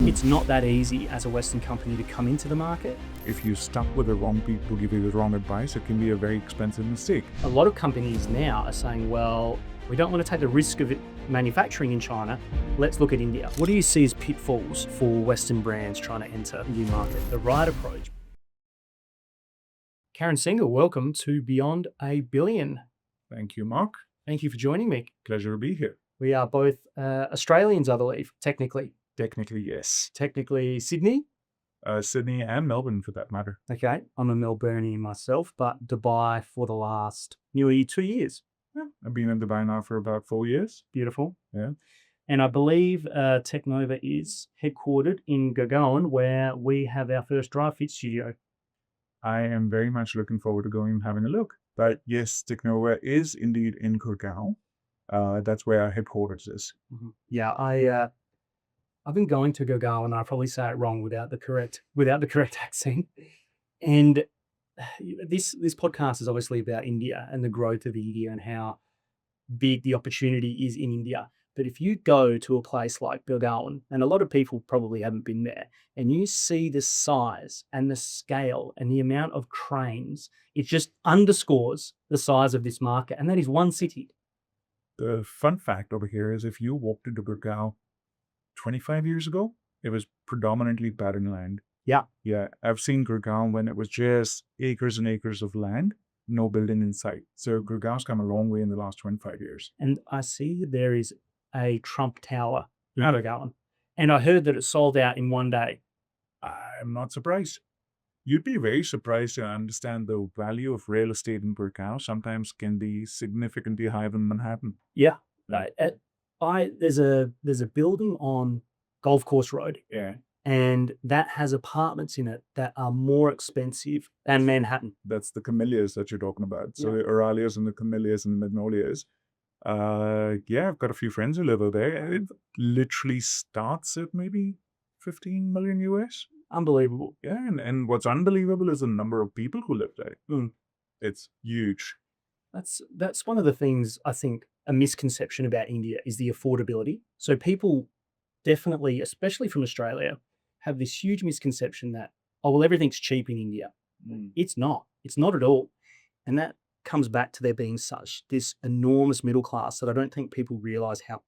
It's not that easy as a Western company to come into the market. If you stuck with the wrong people who give you the wrong advice, it can be a very expensive mistake. A lot of companies now are saying, well, we don't want to take the risk of it manufacturing in China. Let's look at India. What do you see as pitfalls for Western brands trying to enter the Indian market? The right approach. Karan Singal, welcome to Beyond a Billion. Thank you, Mark. Thank you for joining me. Pleasure to be here. We are both Australians, I believe, technically. Technically, yes. Technically Sydney. Sydney and Melbourne, for that matter. Okay, I'm a Melburnian myself, but Dubai for the last nearly 2 years. Yeah, I've been in Dubai now for about 4 years. Beautiful. Yeah. And I believe Technova is headquartered in Gurgaon, where we have our first dry fit studio. I am very much looking forward to going and having a look. But yes, Technova is indeed in Gurgaon. That's where our headquarters is. Mm-hmm. Yeah, I've been going to Gurgaon, and I probably say it wrong without the correct accent. And this podcast is obviously about India and the growth of India and how big the opportunity is in India. But if you go to a place like Gurgaon, and a lot of people probably haven't been there, and you see the size and the scale and the amount of cranes, it just underscores the size of this market. And that is one city. The fun fact over here is if you walked into Gurgaon 25 years ago, it was predominantly barren land. Yeah. Yeah. I've seen Gurgaon when it was just acres and acres of land, no building in sight. So Gurgaon's come a long way in the last 25 years. And I see that there is a Trump Tower in Gurgaon. And I heard that it sold out in one day. I'm not surprised. You'd be very surprised to understand the value of real estate in Gurgaon sometimes can be significantly higher than Manhattan. Yeah. There's a building on Golf Course Road. Yeah. And that has apartments in it that are more expensive than Manhattan. That's the camellias that you're talking about. So Yeah. the Aurelias and the camellias and the magnolias. Yeah, I've got a few friends who live over there. It literally starts at maybe 15 million US. Unbelievable. Yeah, and what's unbelievable is the number of people who live there. It's huge. That's one of the things I think a misconception about India is the affordability. So people definitely, especially from Australia, have this huge misconception that, oh, well, everything's cheap in India. It's not. It's not at all. And that comes back to there being this enormous middle class that I don't think people realize how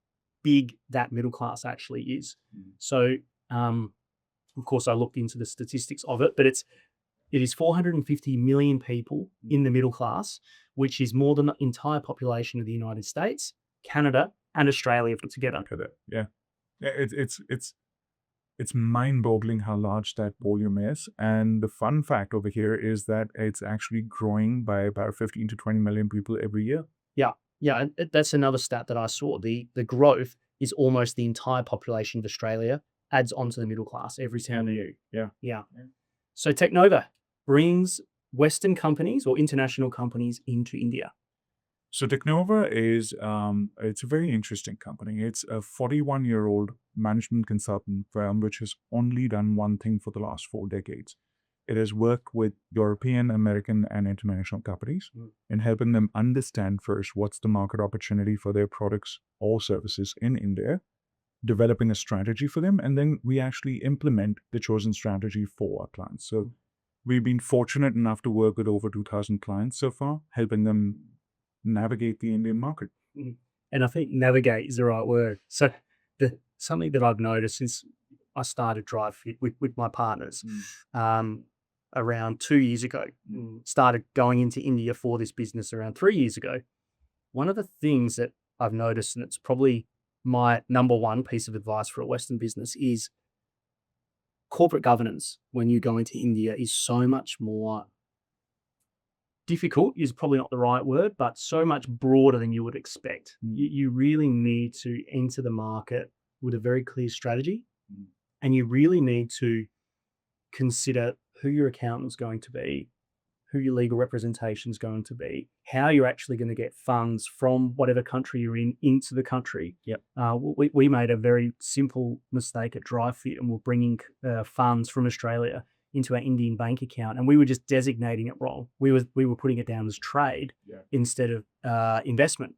big that middle class actually is. So, of course, I looked into the statistics of it, but it is 450 million people in the middle class, which is more than the entire population of the United States, Canada, and Australia put together. Yeah. It's mind-boggling how large that volume is. And the fun fact over here is that it's actually growing by about 15 to 20 million people every year. Yeah. And that's another stat that I saw. The growth is almost the entire population of Australia adds onto the middle class every single year. Yeah. So Technova brings Western companies or international companies into India. So Technova is, it's a very interesting company. It's a 41-year-old management consultant firm which has only done one thing for the last 4 decades. It has worked with European, American, and international companies in helping them understand first what's the market opportunity for their products or services in India, developing a strategy for them, and then we actually implement the chosen strategy for our clients. So we've been fortunate enough to work with over 2,000 clients so far, helping them navigate the Indian market. And I think navigate is the right word. So something that I've noticed since I started Drive Fit with my partners around 2 years ago, started going into India for this business around 3 years ago. One of the things that I've noticed, and it's probably my number one piece of advice for a Western business, is corporate governance when you go into India is so much more difficult, is probably not the right word, but so much broader than you would expect. You really need to enter the market with a very clear strategy, and you really need to consider who your accountant's going to be, who your legal representation is going to be, how you're actually going to get funds from whatever country you're in into the country. We made a very simple mistake at Drive Fit, and we're bringing funds from Australia into our Indian bank account, and we were just designating it wrong. We were putting it down as trade instead of investment,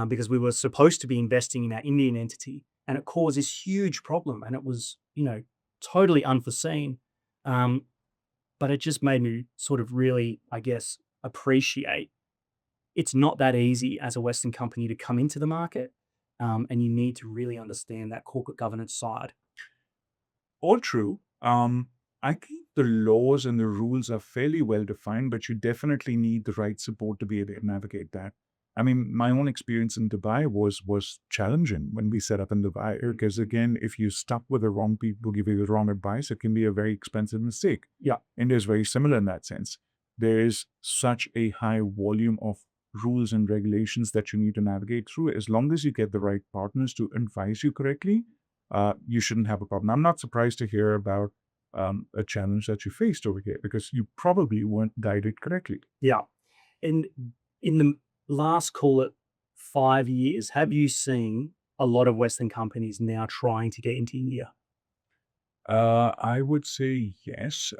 because we were supposed to be investing in our Indian entity, and it caused this huge problem. And it was, totally unforeseen. Um, but it just made me sort of really, I guess, appreciate it's not that easy as a Western company to come into the market. And you need to really understand that corporate governance side. All true. I think the laws and the rules are fairly well defined, but you definitely need the right support to be able to navigate that. I mean, my own experience in Dubai was challenging when we set up in Dubai, because again, if you stuck with the wrong people, give you the wrong advice, it can be a very expensive mistake. Yeah. India is very similar in that sense. There is such a high volume of rules and regulations that you need to navigate through. As long as you get the right partners to advise you correctly, you shouldn't have a problem. I'm not surprised to hear about a challenge that you faced over here, because you probably weren't guided correctly. Yeah. And in the last, call it 5 years, have you seen a lot of Western companies now trying to get into India? I would say yes.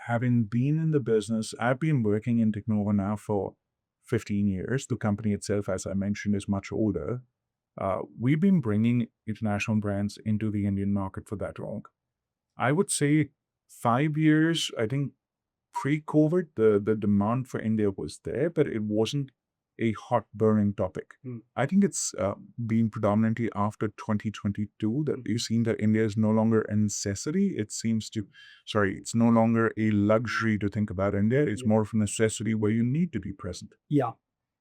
Having been in the business, I've been working in Technova now for 15 years. The company itself, as I mentioned, is much older. We've been bringing international brands into the Indian market for that long. I would say 5 years. I think pre-COVID, the demand for India was there, but it wasn't a hot burning topic. Mm. I think it's been predominantly after 2022 that you've seen that India is no longer a necessity. It's no longer a luxury to think about India. It's Yeah. more of a necessity where you need to be present. Yeah.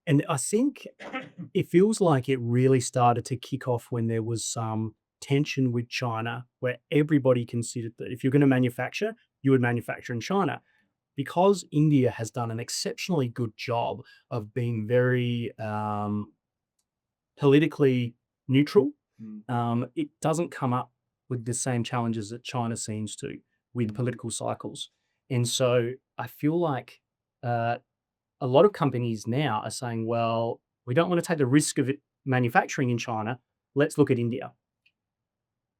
And I think it feels like it really started to kick off when there was some tension with China, where everybody considered that if you're going to manufacture, you would manufacture in China. Because India has done an exceptionally good job of being very politically neutral, it doesn't come up with the same challenges that China seems to with political cycles. And so I feel like uh, a lot of companies now are saying, well, we don't want to take the risk of it manufacturing in China. Let's look at India.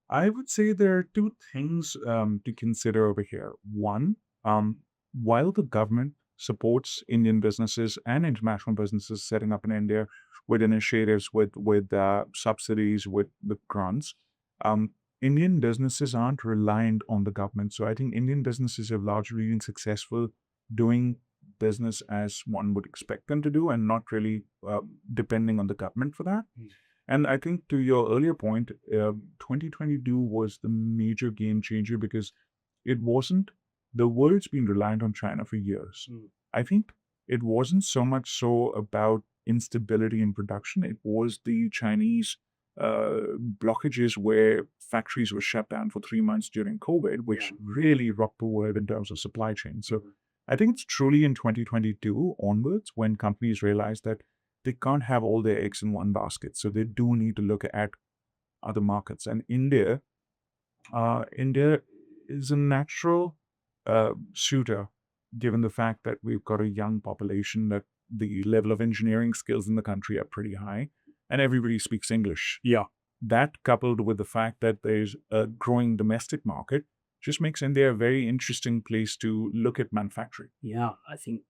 I would say there are two things to consider over here. One, while the government supports Indian businesses and international businesses setting up in India with initiatives, with subsidies, with grants, um, Indian businesses aren't reliant on the government. So I think Indian businesses have largely been successful doing business as one would expect them to do, and not really depending on the government for that. And I think to your earlier point, 2022 was the major game changer, because it wasn't, the world's been reliant on China for years. I think it wasn't so much so about instability in production. It was the Chinese blockages where factories were shut down for 3 months during COVID, which really rocked the world in terms of supply chain. So I think it's truly in 2022 onwards when companies realized that they can't have all their eggs in one basket. So they do need to look at other markets. And India is a natural suitor, given the fact that we've got a young population, that the level of engineering skills in the country are pretty high, and everybody speaks English. Yeah. That, coupled with the fact that there's a growing domestic market, just makes India a very interesting place to look at manufacturing. Yeah. I think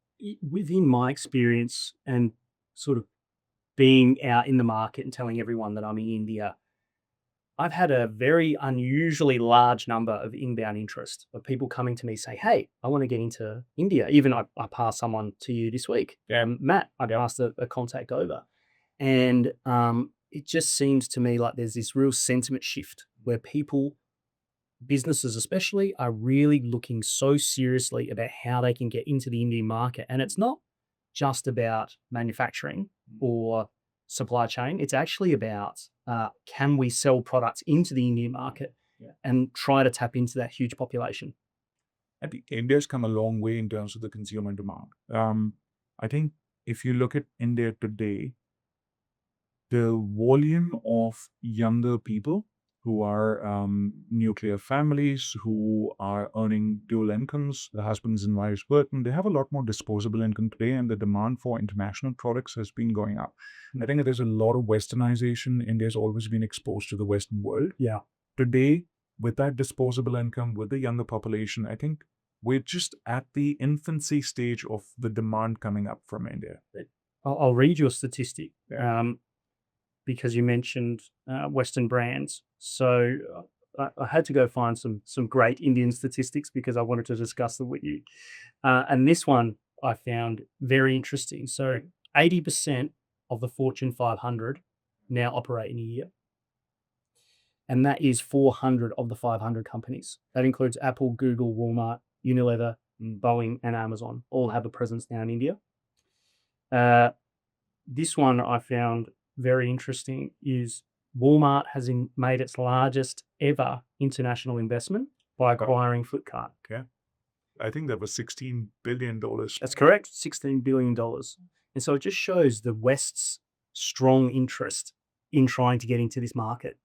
within my experience and sort of being out in the market and telling everyone that I'm in India, I've had a very unusually large number of inbound interest of people coming to me say, hey, I want to get into India. Even I passed someone to you this week. Matt, I asked a contact over. And it just seems to me like there's this real sentiment shift where people, businesses especially, are really looking so seriously about how they can get into the Indian market. And it's not just about manufacturing or supply chain. It's actually about can we sell products into the Indian market and try to tap into that huge population. I think India's come a long way in terms of the consumer demand. I think if you look at India today, the volume of younger people who are nuclear families, who are earning dual incomes, the husbands and wives working, they have a lot more disposable income today, and the demand for international products has been going up. I think there's a lot of westernization. India's always been exposed to the Western world. Yeah. Today, with that disposable income, with the younger population, I think we're just at the infancy stage of the demand coming up from India. I'll read you a statistic because you mentioned Western brands. So I had to go find some great Indian statistics because I wanted to discuss them with you. And this one I found very interesting. So 80% of the Fortune 500 now operate in India, and that is 400 of the 500 companies. That includes Apple, Google, Walmart, Unilever, Boeing, and Amazon. All have a presence now in India. This one I found very interesting is Walmart has made its largest ever international investment by acquiring Flipkart. Okay. I think that was $16 billion. That's correct, $16 billion. And so it just shows the West's strong interest in trying to get into this market.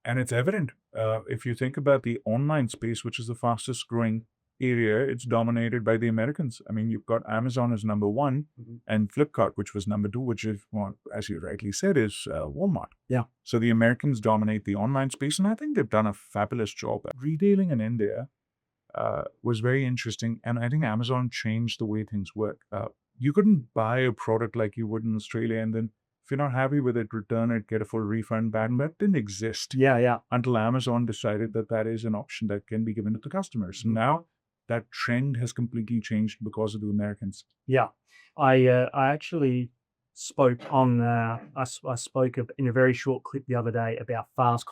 And it's evident. If you think about the online space, which is the fastest growing area, it's dominated by the Americans. I mean, you've got Amazon as number one and Flipkart, which was number two, which is, well, as you rightly said, is Walmart. Yeah. So the Americans dominate the online space, and I think they've done a fabulous job. Retailing in India was very interesting, and I think Amazon changed the way things work. You couldn't buy a product like you would in Australia, and then if you're not happy with it, return it, get a full refund back. That didn't exist Yeah. until Amazon decided that that is an option that can be given to the customers. Now that trend has completely changed because of the Americans. Yeah. I actually spoke on I spoke in a very short clip the other day about fast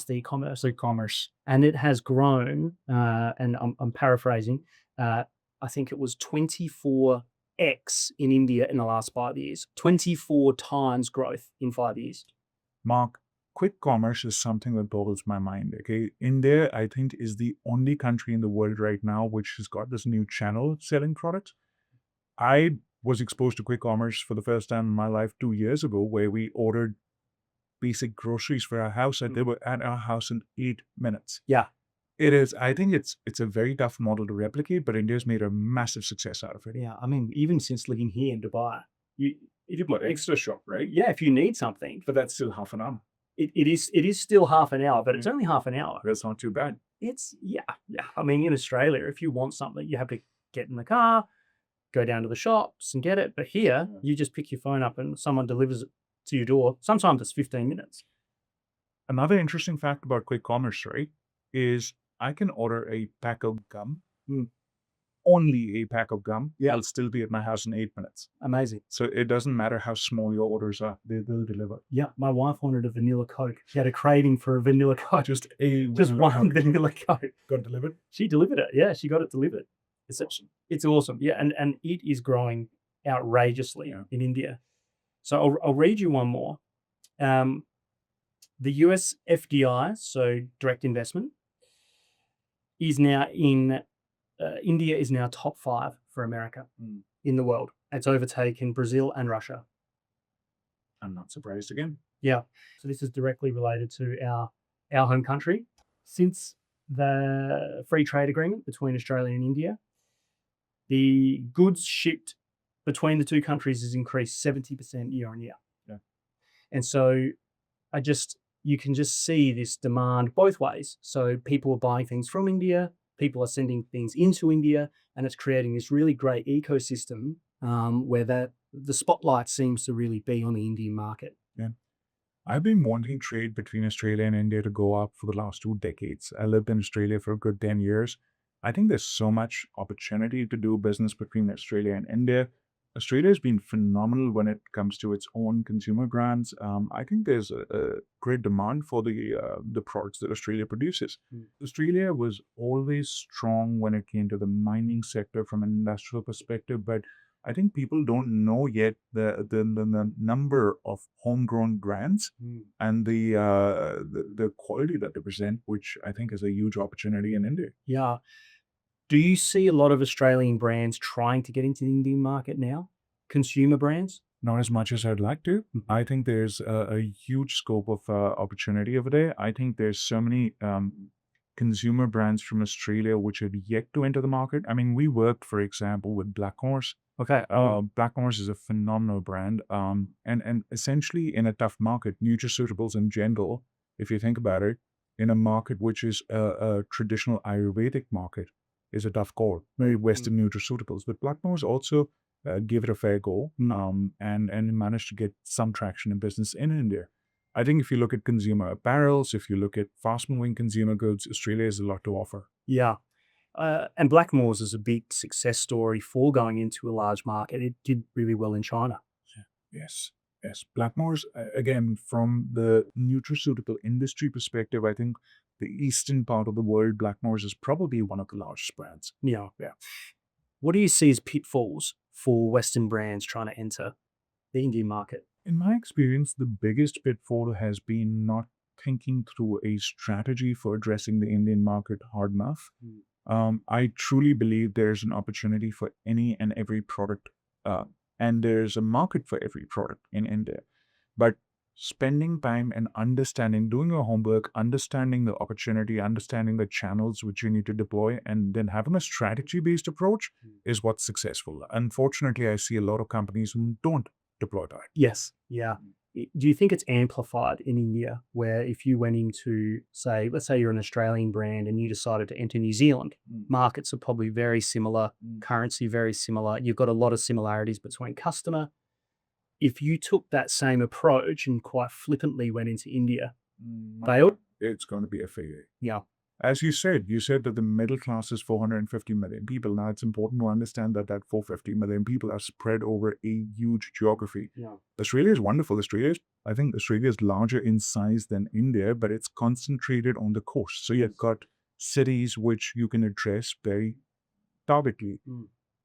e-commerce, and it has grown. And I'm paraphrasing. I think it was 24x in India in the last 5 years. 24 times growth in 5 years. Mark, quick commerce is something that boggles my mind. Okay, India, I think, is the only country in the world right now which has got this new channel selling products. I was exposed to quick commerce for the first time in my life 2 years ago, where we ordered basic groceries for our house, and they were at our house in 8 minutes. Yeah. It is. I think it's a very tough model to replicate, but India's made a massive success out of it. Yeah. I mean, even since living here in Dubai, if What extra shop, right? yeah, if you need something, But that's still half an hour. it is still half an hour, but it's only half an hour. That's not too bad. It's yeah. I mean, in Australia, if you want something, you have to get in the car, go down to the shops and get it. But here, you just pick your phone up and someone delivers it to your door. Sometimes it's 15 minutes. Another interesting fact about quick commerce, right, is I can order a pack of gum, only a pack of gum. Yeah. I'll still be at my house in 8 minutes. Amazing. So it doesn't matter how small your orders are, they will deliver. Yeah, my wife wanted a vanilla Coke. She had a craving for a vanilla Coke. Just one vanilla Coke. got delivered. She delivered it. Yeah, she got it delivered. It's awesome. It's awesome. Yeah, and it is growing outrageously in India. So I'll read you one more. The US FDI, so direct investment, is now in India is now top 5 for America in the world. It's overtaken Brazil and Russia. I'm not surprised again. Yeah. So this is directly related to our home country. Since the free trade agreement between Australia and India, the goods shipped between the two countries has increased 70% year on year. Yeah. And so you can just see this demand both ways. So people are buying things from India, people are sending things into India, and it's creating this really great ecosystem where the spotlight seems to really be on the Indian market. Yeah. I've been wanting trade between Australia and India to go up for the last 2 decades. I lived in Australia for a good 10 years. I think there's so much opportunity to do business between Australia and India. Australia has been phenomenal when it comes to its own consumer brands. I think there's a great demand for the products that Australia produces. Australia was always strong when it came to the mining sector from an industrial perspective, but I think people don't know yet the number of homegrown brands and the quality that they present, which I think is a huge opportunity in India. Yeah. Do you see a lot of Australian brands trying to get into the Indian market now? Consumer brands? Not as much as I'd like to. I think there's a huge scope of opportunity over there. I think there's so many consumer brands from Australia which have yet to enter the market. I mean, we worked, for example, with Black Horse. Okay. Black Horse is a phenomenal brand. And essentially in a tough market, nutraceuticals in general, if you think about it, in a market which is a traditional Ayurvedic market, is a tough call. Very Western nutraceuticals. But Black Horse also gave it a fair go and managed to get some traction in business in India. I think if you look at consumer apparels, if you look at fast-moving consumer goods, Australia has a lot to offer. Yeah. And Blackmores is a big success story for going into a large market. It did really well in China. Yes, yes. Blackmore's, again, from the nutraceutical industry perspective, I think the eastern part of the world, Blackmore's is probably one of the largest brands. Yeah. Yeah. What do you see as pitfalls for Western brands trying to enter the Indian market? In my experience, the biggest pitfall has been not thinking through a strategy for addressing the Indian market hard enough. I truly believe there's an opportunity for any and every product, uh, and there's a market for every product in India. But spending time and understanding, doing your homework, understanding the opportunity, understanding the channels which you need to deploy, and then having a strategy-based approach is what's successful. Unfortunately, I see a lot of companies who don't deploy that. Yes. Yeah. Do you think it's amplified in India where if you went into, say, let's say you're an Australian brand and you decided to enter New Zealand, markets are probably very similar, currency very similar. You've got a lot of similarities between customer. If you took that same approach and quite flippantly went into India, failed? It's going to be a failure. Yeah. As you said that the middle class is 450 million people. Now, it's important to understand that 450 million people are spread over a huge geography. Yeah. Australia is wonderful. I think Australia is larger in size than India, but it's concentrated on the coast. So you've got cities which you can address very targetedly.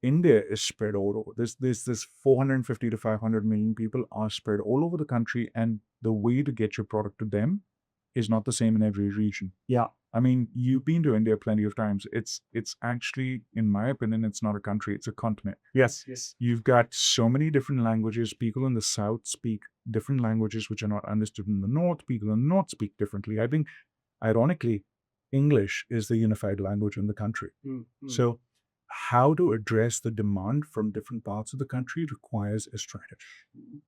India is spread all over. This 450 to 500 million people are spread all over the country, and the way to get your product to them is not the same in every region. Yeah. I mean, you've been to India plenty of times. It's actually, in my opinion, it's not a country, it's a continent. Yes. You've got so many different languages. People in the south speak different languages which are not understood in the north. People in the north speak differently. I think, ironically, English is the unified language in the country. So how to address the demand from different parts of the country requires a strategy.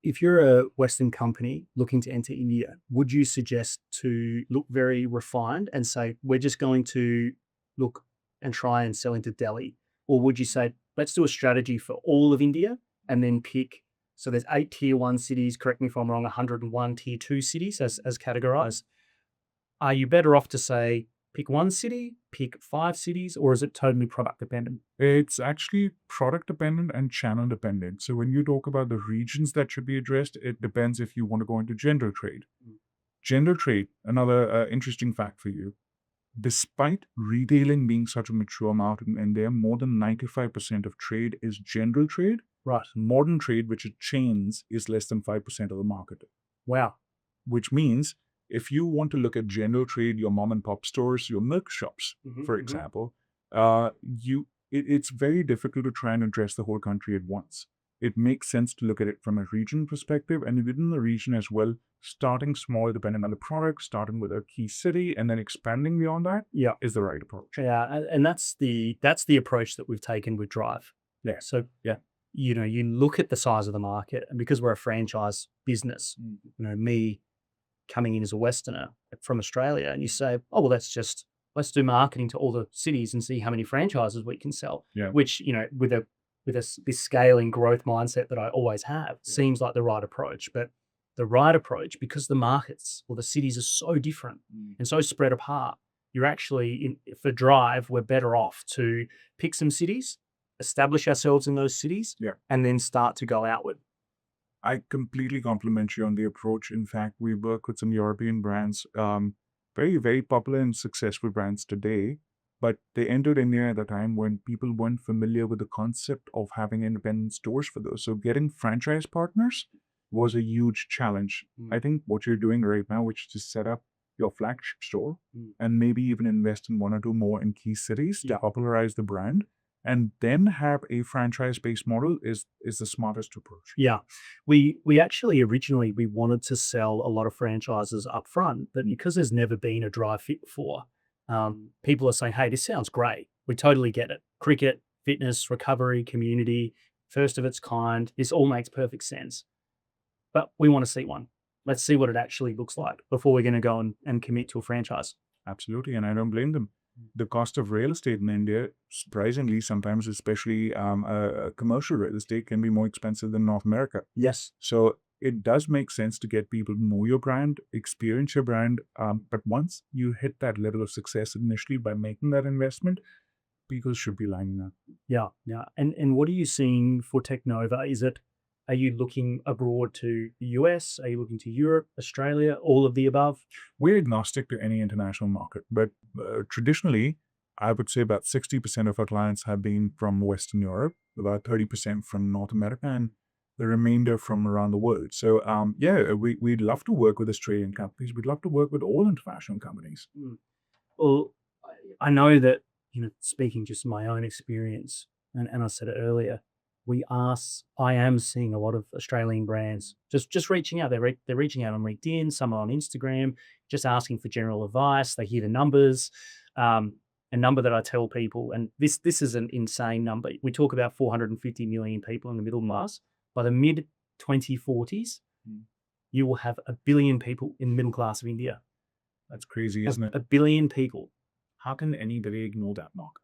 If you're a Western company looking to enter India, would you suggest to look very refined and say, we're just going to look and try and sell into Delhi? Or would you say, let's do a strategy for all of India and then pick, so there's 8 tier 1 cities, correct me if I'm wrong, 101 tier 2 cities as categorized. Are you better off to say, pick one city, pick 5 cities, or is it totally product dependent? It's actually product dependent and channel dependent. So when you talk about the regions that should be addressed, it depends if you want to go into general trade. General trade, another interesting fact for you. Despite retailing being such a mature market in India, more than 95% of trade is general trade. Right. Modern trade, which is chains, is less than 5% of the market. Wow. Which means if you want to look at general trade, your mom and pop stores, your milk shops, for example, it's very difficult to try and address the whole country at once. It makes sense to look at it from a region perspective, and within the region as well, starting small depending on the product, starting with a key city, and then expanding beyond that is the right approach. Yeah, and that's the approach that we've taken with Drive. Yeah. So you look at the size of the market, and because we're a franchise business, me coming in as a Westerner from Australia, and you say, oh, well, let's do marketing to all the cities and see how many franchises we can sell. Yeah. Which, with this scaling growth mindset that I always have, seems like the right approach. But the right approach, because the markets or the cities are so different and so spread apart, you're actually, for Drive, we're better off to pick some cities, establish ourselves in those cities, and then start to go outward. I completely compliment you on the approach. In fact, we work with some European brands, very, very popular and successful brands today, but they entered India at a time when people weren't familiar with the concept of having independent stores for those. So getting franchise partners was a huge challenge. I think what you're doing right now, which is to set up your flagship store and maybe even invest in 1 or 2 more in key cities to popularize the brand, and then have a franchise-based model is the smartest approach. Yeah. We actually originally, we wanted to sell a lot of franchises up front, but because there's never been a Drive fit before, people are saying, hey, this sounds great. We totally get it. Cricket, fitness, recovery, community, first of its kind. This all makes perfect sense. But we want to see one. Let's see what it actually looks like before we're going to go and commit to a franchise. Absolutely, and I don't blame them. The cost of real estate in India, surprisingly, sometimes, especially commercial real estate, can be more expensive than North America. Yes. So it does make sense to get people to know your brand, experience your brand. But once you hit that level of success initially by making that investment, people should be lining up. Yeah, yeah. And what are you seeing for Technova? Are you looking abroad to the US? Are you looking to Europe, Australia, all of the above? We're agnostic to any international market, but traditionally, I would say about 60% of our clients have been from Western Europe, about 30% from North America, and the remainder from around the world. So, yeah, we'd love to work with Australian companies. We'd love to work with all international companies. Mm. Well, I know that, speaking just my own experience, and I said it earlier, I am seeing a lot of Australian brands just reaching out. They're reaching out on LinkedIn, some are on Instagram, just asking for general advice. They hear the numbers, a number that I tell people, and this is an insane number. We talk about 450 million people in the middle class. By the mid 2040s, you will have 1 billion people in the middle class of India. That's crazy, isn't it? 1 billion people. How can anybody ignore that market?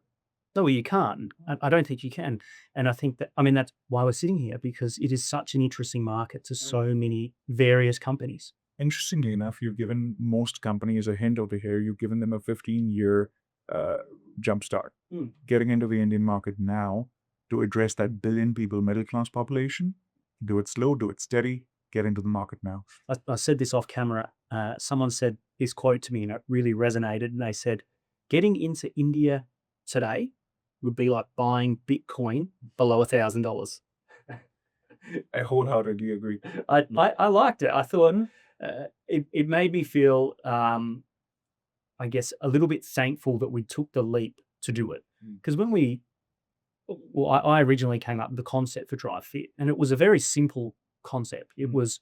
No, you can't. I don't think you can. And I think that's why we're sitting here, because it is such an interesting market to so many various companies. Interestingly enough, you've given most companies a hint over here. You've given them a 15-year jumpstart. Getting into the Indian market now to address that billion people middle class population. Do it slow, do it steady, get into the market now. I said this off camera. Someone said this quote to me and it really resonated. And they said, getting into India today would be like buying Bitcoin below $1,000. I wholeheartedly agree. I liked it. I thought it made me feel, I guess, a little bit thankful that we took the leap to do it. Because I originally came up with the concept for Drive Fit, and it was a very simple concept. It was,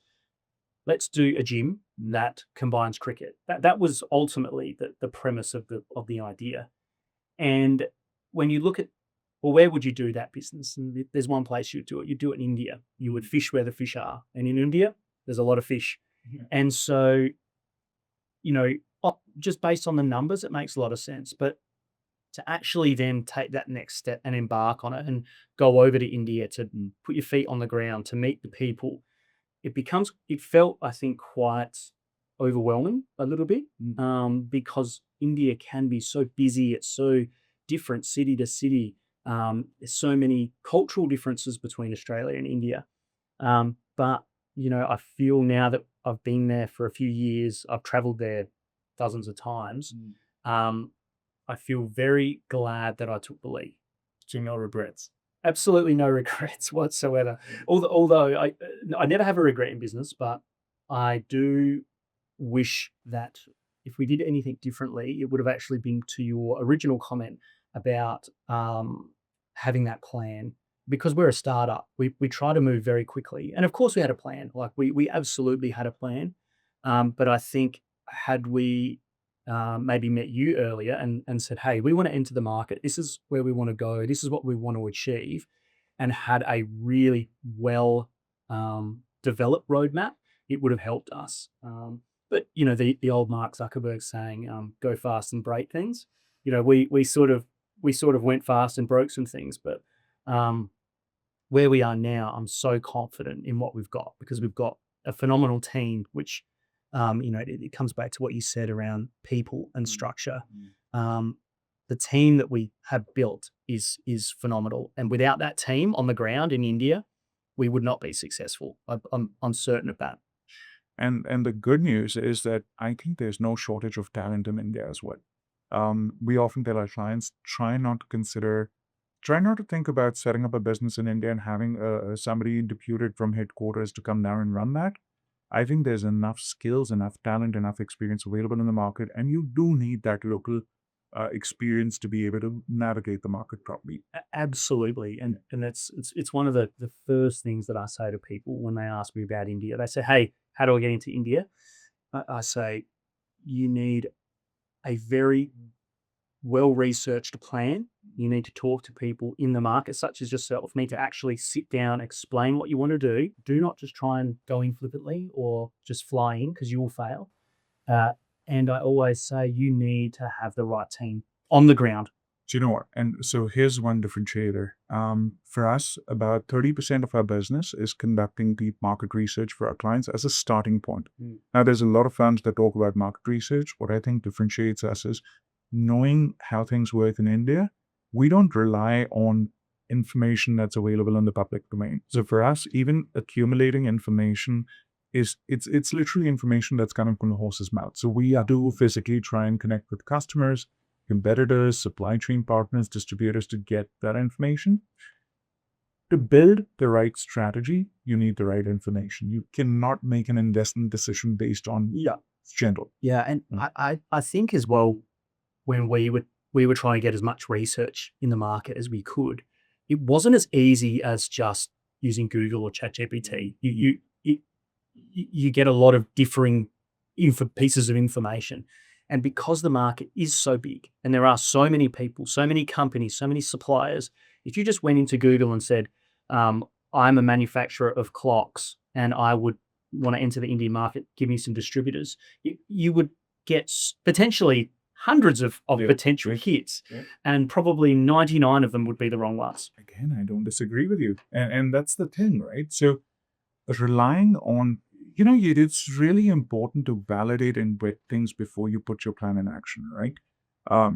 let's do a gym that combines cricket. That was ultimately the premise of the idea. And when you look at, well, where would you do that business? And there's one place you'd do it. You'd do it in India. You would fish where the fish are. And in India, there's a lot of fish. And so, just based on the numbers, it makes a lot of sense. But to actually then take that next step and embark on it and go over to India to put your feet on the ground, to meet the people, it felt, I think, quite overwhelming a little bit, because India can be so busy. It's so different city to city. There's so many cultural differences between Australia and India. But, I feel now that I've been there for a few years, I've traveled there dozens of times. I feel very glad that I took the leap. So no regrets. Absolutely no regrets whatsoever. Although I never have a regret in business, but I do wish that if we did anything differently, it would have actually been to your original comment about having that plan. Because we're a startup, we try to move very quickly. And of course we had a plan. Like we absolutely had a plan. But I think had we maybe met you earlier and said, hey, we want to enter the market. This is where we want to go. This is what we want to achieve, and had a really well developed roadmap, it would have helped us. But the old Mark Zuckerberg saying, "Go fast and break things." We sort of went fast and broke some things, but where we are now, I'm so confident in what we've got, because we've got a phenomenal team, which it comes back to what you said around people and structure. The team that we have built is phenomenal, and without that team on the ground in India, we would not be successful. I'm certain of that. And the good news is that I think there's no shortage of talent in India as well. We often tell our clients, try not to think about setting up a business in India and having somebody deputed from headquarters to come down and run that. I think there's enough skills, enough talent, enough experience available in the market, and you do need that local experience to be able to navigate the market properly. Absolutely. And it's one of the first things that I say to people when they ask me about India. They say, hey, how do I get into India? I say, you need a very well-researched plan. You need to talk to people in the market, such as yourself. You need to actually sit down, explain what you want to do. Do not just try and go in flippantly or just fly in, because you will fail. And I always say you need to have the right team on the ground. Do you know what? And so here's one differentiator. For us, about 30% of our business is conducting deep market research for our clients as a starting point. Now, there's a lot of firms that talk about market research. What I think differentiates us is knowing how things work in India. We don't rely on information that's available in the public domain. So for us, even accumulating information it's literally information that's coming from the horse's mouth. So we do physically try and connect with customers, competitors, supply chain partners, distributors to get that information. To build the right strategy, you need the right information. You cannot make an investment decision based on general. Yeah, and I think as well, when we were trying to get as much research in the market as we could, it wasn't as easy as just using Google or ChatGPT. You get a lot of differing pieces of information. And because the market is so big and there are so many people, so many companies, so many suppliers, if you just went into Google and said, I'm a manufacturer of clocks and I would want to enter the Indian market, give me some distributors, you would get potentially hundreds of potential hits, and probably 99 of them would be the wrong ones. Again, I don't disagree with you. And that's the thing, right? So relying on, it's really important to validate and vet things before you put your plan in action, right?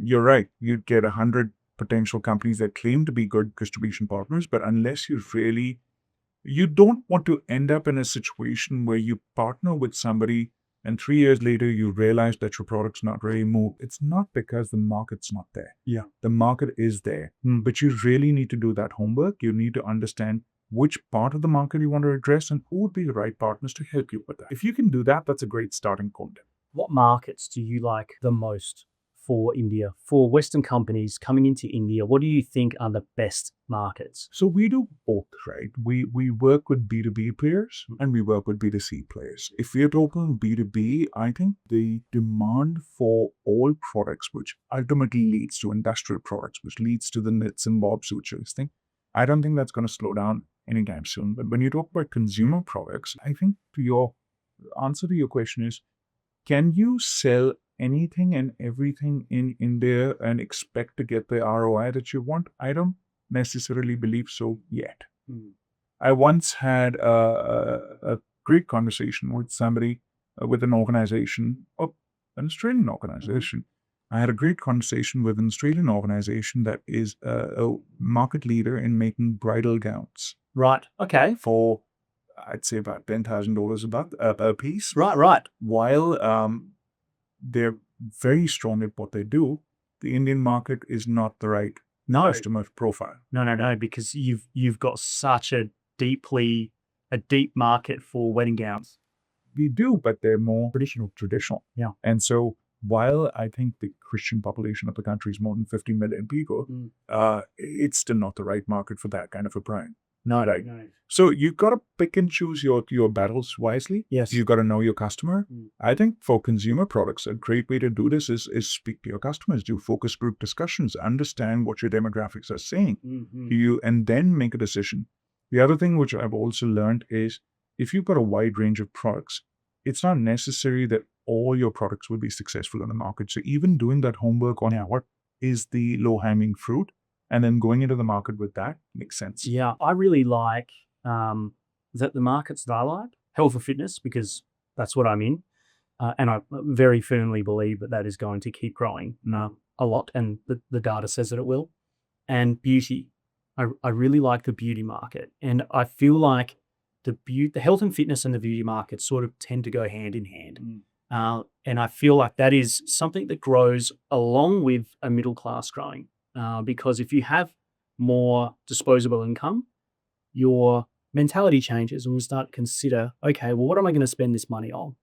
You're right. You'd get 100 potential companies that claim to be good distribution partners, but unless you don't want to end up in a situation where you partner with somebody and 3 years later you realize that your product's not really moved. It's not because the market's not there. Yeah. The market is there, but you really need to do that homework. You need to understand which part of the market you want to address and who would be the right partners to help you with that. If you can do that, that's a great starting point. What markets do you like the most for India? For Western companies coming into India, what do you think are the best markets? So we do both, right? We work with B2B players and we work with B2C players. If we're talking B2B, I think the demand for all products, which ultimately leads to industrial products, which leads to the knits and bobs, which is thing, I don't think that's going to slow down anytime soon. But when you talk about consumer products, I think your answer to your question is, can you sell anything and everything in India and expect to get the ROI that you want? I don't necessarily believe so yet. I once had a great conversation with somebody, with an organization, an Australian organization. I had a great conversation with an Australian organization that is a market leader in making bridal gowns. Right. Okay. For, I'd say, about $10,000 a piece. Right. While they're very strong at what they do, the Indian market is not the right customer profile. No, because you've got such a deep market for wedding gowns. We do, but they're more traditional. Yeah. And so while I think the Christian population of the country is more than 50 million people, it's still not the right market for that kind of a brand. No. So you've got to pick and choose your battles wisely. Yes. You've got to know your customer. I think for consumer products, a great way to do this is speak to your customers, do focus group discussions, understand what your demographics are saying, and then make a decision. The other thing which I've also learned is if you've got a wide range of products, it's not necessary that all your products will be successful in the market. So even doing that homework on what is the low-hanging fruit, and then going into the market with that makes sense. Yeah, I really like that the markets that I like, health and fitness, because that's what I'm in. And I very firmly believe that is going to keep growing a lot. And the data says that it will. And beauty. I really like the beauty market. And I feel like the health and fitness and the beauty market sort of tend to go hand in hand. And I feel like that is something that grows along with a middle class growing. Because if you have more disposable income, your mentality changes and we start to consider, okay, well, what am I going to spend this money on?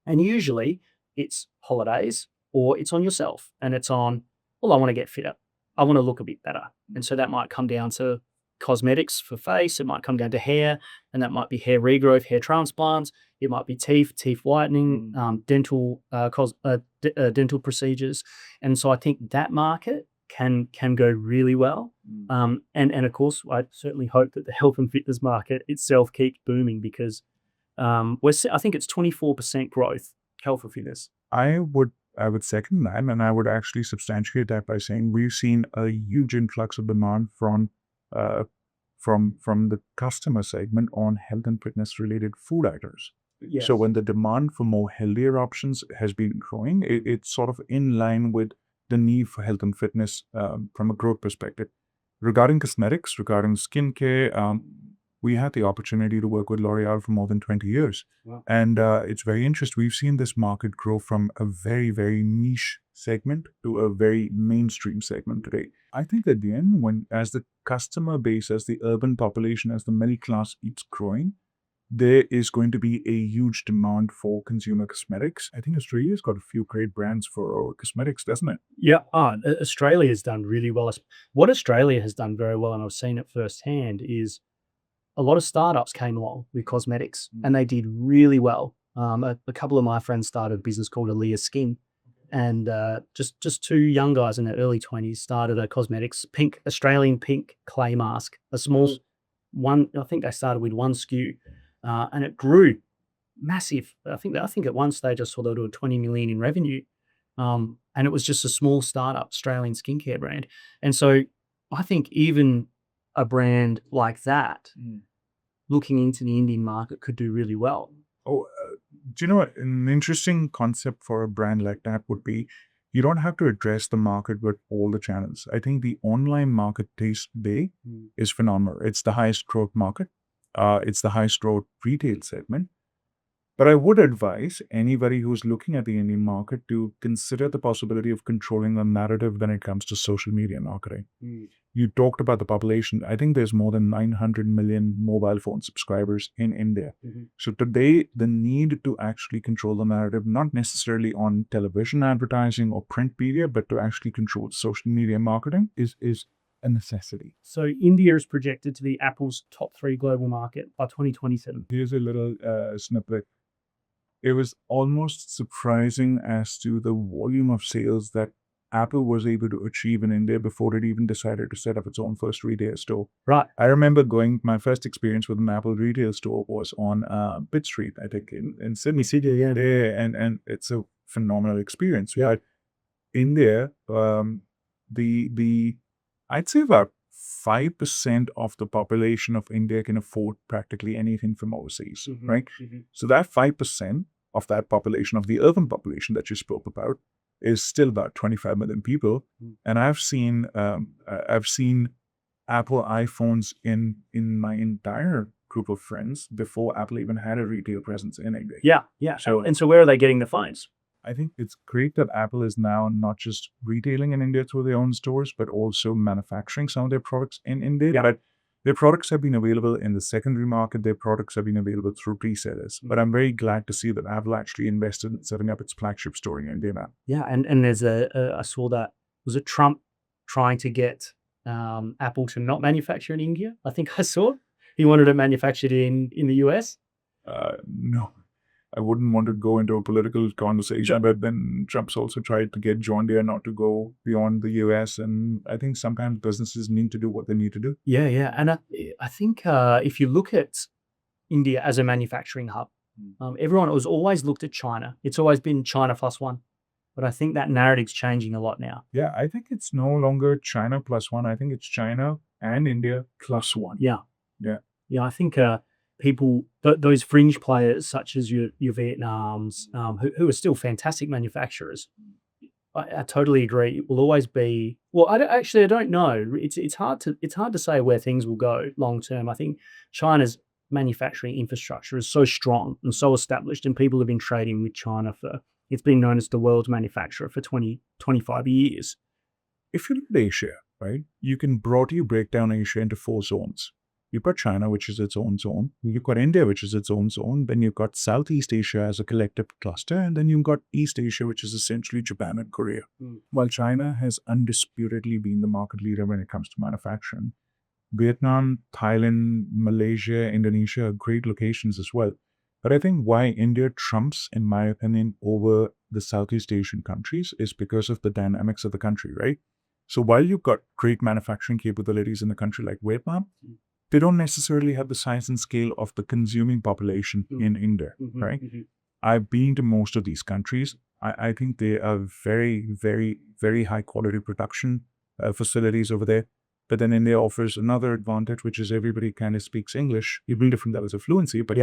And usually it's holidays or it's on yourself and it's on, well, I want to get fitter. I want to look a bit better. And so that might come down to cosmetics for face. It might come down to hair, and that might be hair regrowth, hair transplants. It might be teeth whitening, dental procedures. And so I think that market can go really well. And of course, I certainly hope that the health and fitness market itself keeps booming because I think it's 24% growth, health and fitness. I would would second that, and I would actually substantiate that by saying we've seen a huge influx of demand uh, from the customer segment on health and fitness related food items. Yes. So when the demand for more healthier options has been growing, it's sort of in line with the need for health and fitness from a growth perspective. Regarding cosmetics, regarding skincare, we had the opportunity to work with L'Oreal for more than 20 years. Wow. And it's very interesting. We've seen this market grow from a very, very niche segment to a very mainstream segment today. I think at the end, as the customer base, as the urban population, as the middle class keeps growing, there is going to be a huge demand for consumer cosmetics. I think Australia's got a few great brands for cosmetics, doesn't it? Yeah, Australia has done really well. What Australia has done very well, and I've seen it firsthand, is a lot of startups came along with cosmetics and they did really well. A couple of my friends started a business called Aaliyah Skin, and just two young guys in their early 20s started a cosmetics Australian pink clay mask, a small one. I think they started with one SKU, and it grew massive. I think at one stage I saw they were doing 20 million in revenue, and it was just a small startup Australian skincare brand. And so I think even a brand like that, looking into the Indian market, could do really well. Oh, do you know what? An interesting concept for a brand like that would be you don't have to address the market with all the channels. I think the online market today is phenomenal. It's the highest growth market. It's the highest growth retail segment. But I would advise anybody who's looking at the Indian market to consider the possibility of controlling the narrative when it comes to social media marketing. You talked about the population. I think there's more than 900 million mobile phone subscribers in India. So today, the need to actually control the narrative, not necessarily on television advertising or print media, but to actually control social media marketing is a necessity. So India is projected to be Apple's top 3 global market by 2027. Here's a little snippet. It was almost surprising as to the volume of sales that Apple was able to achieve in India before it even decided to set up its own first retail store. Right. I remember my first experience with an Apple retail store was on Pitt Street, I think, in Sydney. Yeah. And it's a phenomenal experience. Yeah. India, I'd say about 5% of the population of India can afford practically anything from overseas, right? So that 5% of that population, of the urban population that you spoke about, is still about 25 million people. And I've seen Apple iPhones in my entire group of friends before Apple even had a retail presence in India. Yeah. So where are they getting the phones? I think it's great that Apple is now not just retailing in India through their own stores, but also manufacturing some of their products in India. Yeah. But their products have been available in the secondary market. Their products have been available through resellers. But I'm very glad to see that Apple actually invested in setting up its flagship store in India now. Yeah, and there's I saw that, was it Trump trying to get Apple to not manufacture in India? I think I saw he wanted it manufactured in the US. No. I wouldn't want to go into a political conversation, but then Trump's also tried to get John Deere not to go beyond the US. And I think sometimes businesses need to do what they need to do. Yeah. And I think if you look at India as a manufacturing hub, everyone has always looked at China. It's always been China plus one. But I think that narrative's changing a lot now. Yeah, I think it's no longer China plus one. I think it's China and India plus one. Yeah. Yeah, I think people, those fringe players such as your Vietnams, who are still fantastic manufacturers, I totally agree. It will always be. Well, I don't know. It's hard to say where things will go long term. I think China's manufacturing infrastructure is so strong and so established, and people have been trading with China it's been known as the world's manufacturer for 25 years. If you look at Asia, right, you can broadly break down Asia into 4 zones. You've got China, which is its own zone. You've got India, which is its own zone. Then you've got Southeast Asia as a collective cluster. And then you've got East Asia, which is essentially Japan and Korea. While China has undisputedly been the market leader when it comes to manufacturing, Vietnam, Thailand, Malaysia, Indonesia are great locations as well. But I think why India trumps, in my opinion, over the Southeast Asian countries is because of the dynamics of the country, right? So while you've got great manufacturing capabilities in a country like Vietnam, they don't necessarily have the size and scale of the consuming population in India, right? I've been to most of these countries. I think they are very, very, very high quality production facilities over there. But then India offers another advantage, which is everybody kind of speaks English, even different levels of fluency. But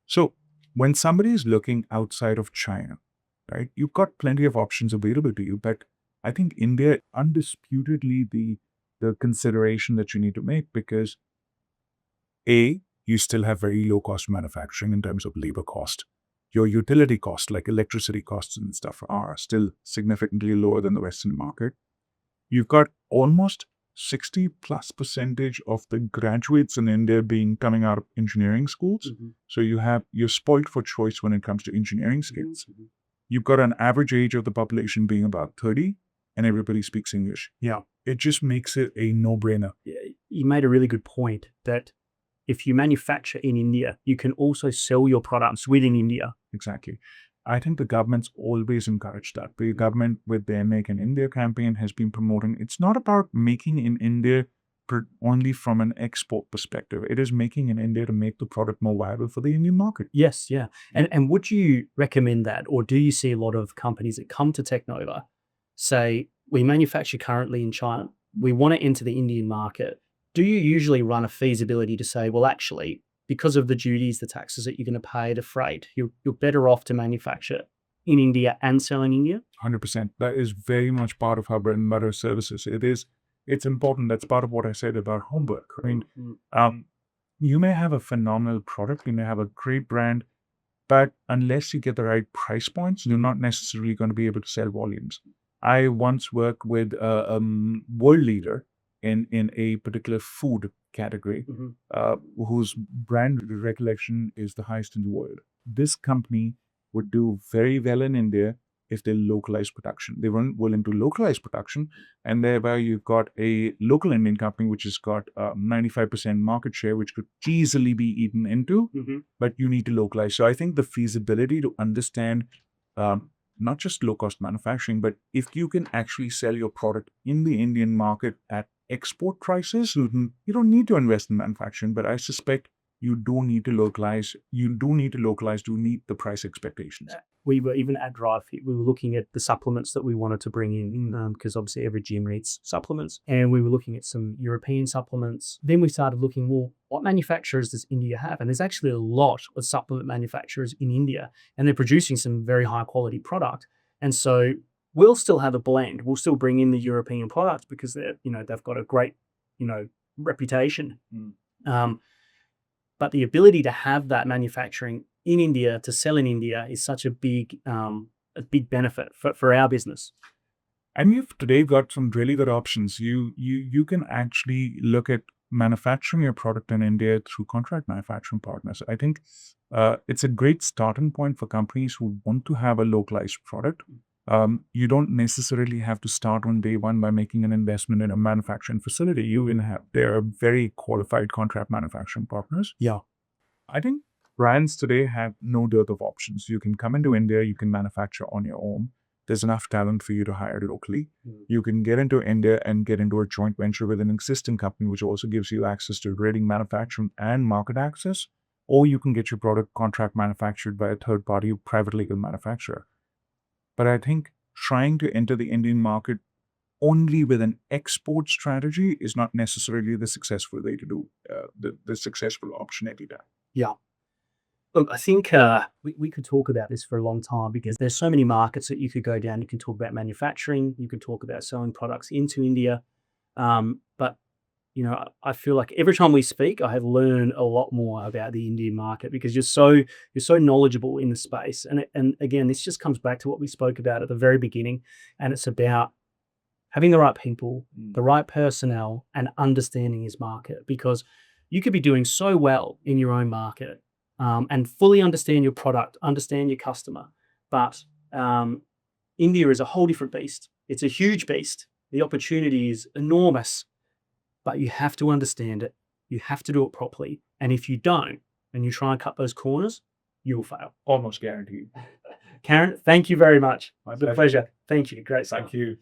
so when somebody is looking outside of China, right, you've got plenty of options available to you. But I think India undisputedly the consideration that you need to make, because you still have very low cost manufacturing in terms of labor cost. Your utility costs, like electricity costs and stuff, are still significantly lower than the Western market. You've got almost 60+% of the graduates in India coming out of engineering schools. So you're spoiled for choice when it comes to engineering skills. You've got an average age of the population being about 30, and everybody speaks English. Yeah. It just makes it a no-brainer. You made a really good point that if you manufacture in India, you can also sell your products within India. Exactly. I think the government's always encouraged that. The government, with their Make in India campaign, has been promoting. It's not about making in India only from an export perspective. It is making in India to make the product more viable for the Indian market. Yes, yeah. And would you recommend that, or do you see a lot of companies that come to Technova say, we manufacture currently in China, we want to enter the Indian market? Do you usually run a feasibility to say, well, actually, because of the duties, the taxes that you're going to pay, the freight, you're better off to manufacture in India and sell in India? 100%. That is very much part of our bread and butter services. It's important. That's part of what I said about homework. I mean, you may have a phenomenal product, you may have a great brand, but unless you get the right price points, you're not necessarily going to be able to sell volumes. I once worked with a world leader in a particular food category, whose brand recollection is the highest in the world. This company would do very well in India if they localize production. They weren't willing to localize production, and thereby you've got a local Indian company which has got 95% market share, which could easily be eaten into, but you need to localize. So I think the feasibility to understand not just low-cost manufacturing, but if you can actually sell your product in the Indian market at export prices, you don't need to invest in manufacturing, but I suspect you do need to localize. You do need to localize to meet the price expectations. We were even at DriveFit, we were looking at the supplements that we wanted to bring in, because obviously every gym needs supplements. And we were looking at some European supplements. Then we started looking, well, what manufacturers does India have? And there's actually a lot of supplement manufacturers in India, and they're producing some very high quality product. And so we'll still have a blend. We'll still bring in the European products because they've got a great, reputation. But the ability to have that manufacturing in India, to sell in India, is such a big benefit for our business. And you've today got some really good options. You can actually look at manufacturing your product in India through contract manufacturing partners. I think it's a great starting point for companies who want to have a localized product. You don't necessarily have to start on day one by making an investment in a manufacturing facility. There are very qualified contract manufacturing partners. Yeah. I think brands today have no dearth of options. You can come into India, you can manufacture on your own. There's enough talent for you to hire locally. You can get into India and get into a joint venture with an existing company, which also gives you access to ready manufacturing and market access. Or you can get your product contract manufactured by a third-party private legal manufacturer. But I think trying to enter the Indian market only with an export strategy is not necessarily the successful way to do the successful option every time. Yeah. Look, I think we could talk about this for a long time, because there's so many markets that you could go down. You can talk about manufacturing, you could talk about selling products into India. But I feel like every time we speak, I have learned a lot more about the Indian market, because you're so knowledgeable in the space. And again, this just comes back to what we spoke about at the very beginning, and it's about having the right people, the right personnel, and understanding his market. Because you could be doing so well in your own market, and fully understand your product, understand your customer, but India is a whole different beast. It's a huge beast. The opportunity is enormous. But you have to understand it. You have to do it properly. And if you don't, and you try and cut those corners, you will fail. Almost guaranteed. Karan, thank you very much. My It's a pleasure. Thank you. Great stuff. Thank you.